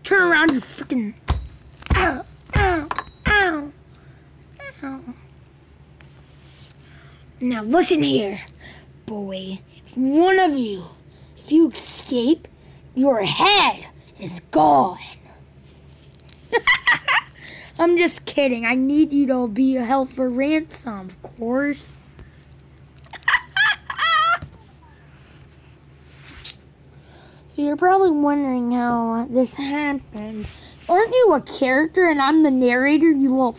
Turn around, you freaking. Ow, ow, ow, ow. Now listen here, boy. If one of you, if you escape, your head is gone. I'm just kidding. I need you to be held for ransom, of course. So you're probably wondering how this happened. Aren't you a character and I'm the narrator, you little...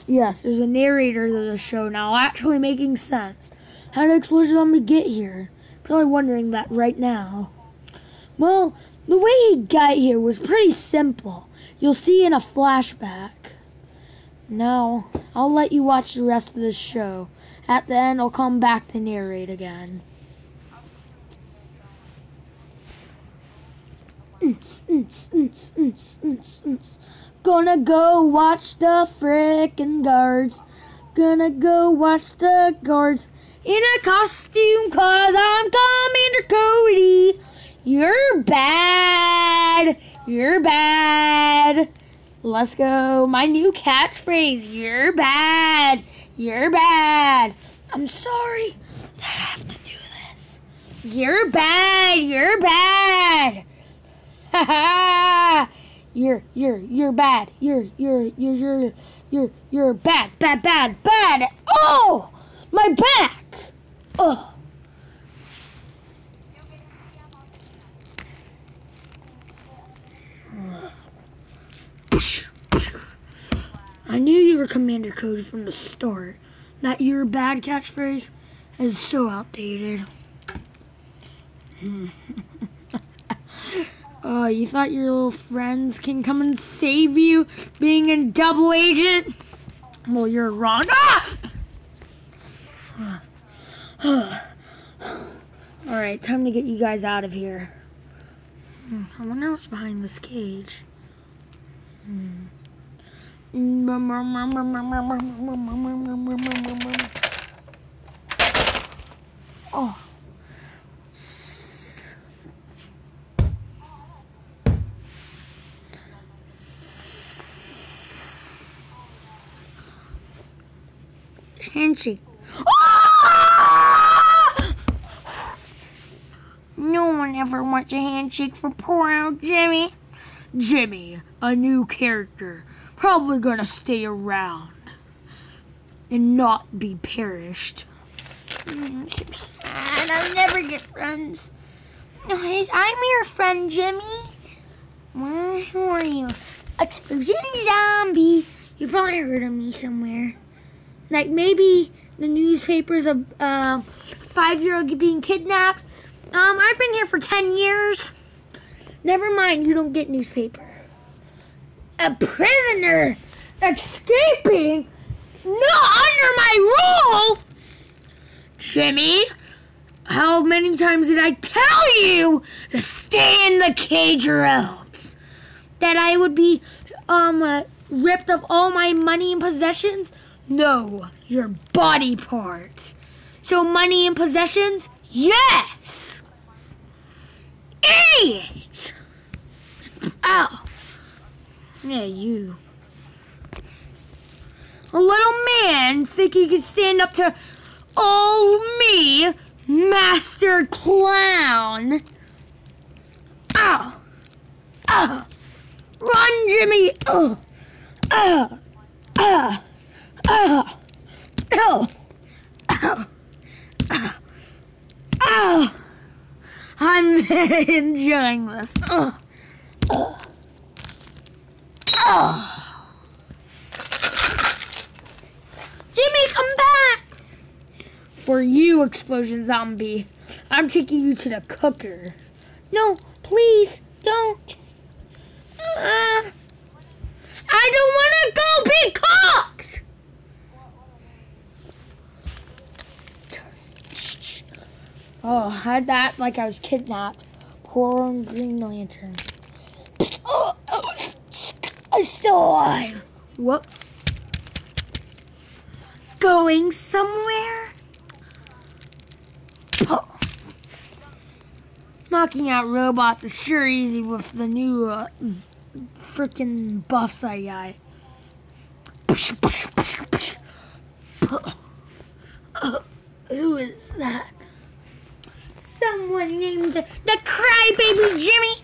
Yes, there's a narrator to the show now, actually making sense. How did Explosion Zombie get here? Probably wondering that right now. Well, the way he got here was pretty simple. You'll see in a flashback. Now, I'll let you watch the rest of the show. At the end, I'll come back to narrate again. Gonna go watch the frickin' guards. Gonna go watch the guards in a costume 'cause I'm Commander Cody. You're bad. You're bad. Let's go. My new catchphrase. You're bad. You're bad. I'm sorry that I have to do this. You're bad. You're bad. Ha ha. You're bad. You're bad. Oh, my back. Oh. I knew you were Commander Cody from the start. That "you're bad" catchphrase is so outdated. Oh, you thought your little friends can come and save you being a double agent? Well, you're wrong. Ah! Alright, time to get you guys out of here. I wonder what's behind this cage. Oh. Handshake. Ah! No one ever wants a handshake for poor old Jimmy. Jimmy, a new character, probably gonna stay around and not be perished. So sad. I'll never get friends. I'm your friend, Jimmy. Well, who are you? Explosion Zombie. You probably heard of me somewhere. Like maybe the newspapers of 5-year-old being kidnapped. I've been here for 10 years. Never mind, you don't get newspaper. A prisoner escaping? Not under my rule! Jimmy, how many times did I tell you to stay in the cage or else? That I would be ripped of all my money and possessions? No, your body parts. So money and possessions? Yes! Idiot! Ow. Yeah, you. A little man think he can stand up to old me, Master Clown. Ow. Ow. Run, Jimmy. Oh. Oh. Oh. Oh. Oh. Oh. Oh. Oh. I'm enjoying this. Oh. Oh. Oh. Jimmy, come back! For you, Explosion Zombie, I'm taking you to the cooker. No, please, don't. I don't want to go be cooked! Oh, I had that like I was kidnapped. Poor old Green Lantern. Oh, I'm still alive. Whoops. Going somewhere? Oh. Knocking out robots is sure easy with the new freaking buffs I got. Who is that? Someone named the Crybaby Jimmy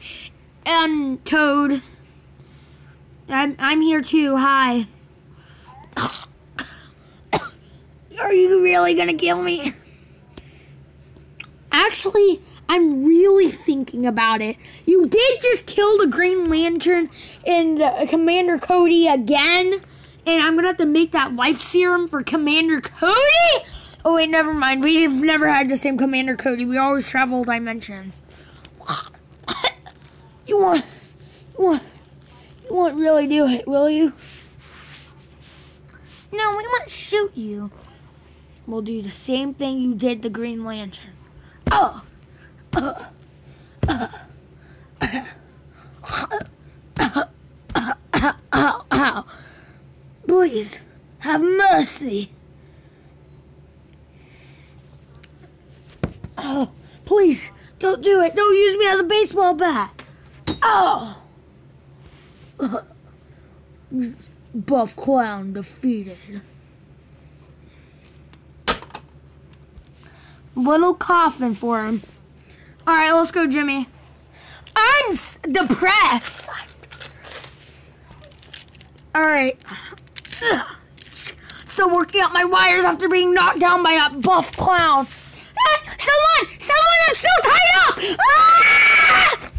and Toad. I'm here too. Hi. Are you really gonna kill me? Actually, I'm really thinking about it. You did just kill the Green Lantern and Commander Cody again. And I'm gonna have to make that life serum for Commander Cody? Oh wait, never mind. We've never had the same Commander Cody. We always travel dimensions. You won't really do it, will you? No, we won't shoot you. We'll do the same thing you did the Green Lantern. Oh. Ow. Please, have mercy. Oh, please, don't do it. Don't use me as a baseball bat. Oh. Buff Clown defeated. Little coffin for him. All right, let's go, Jimmy. I'm depressed. All right. Still working out my wires after being knocked down by a buff clown. Someone, I'm still tied up. Ah!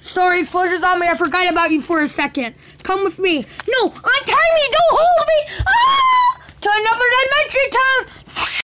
Sorry, explosion's on me. I forgot about you for a second. Come with me. No, untie me. Don't hold me. Ah! To another dimension, Toad.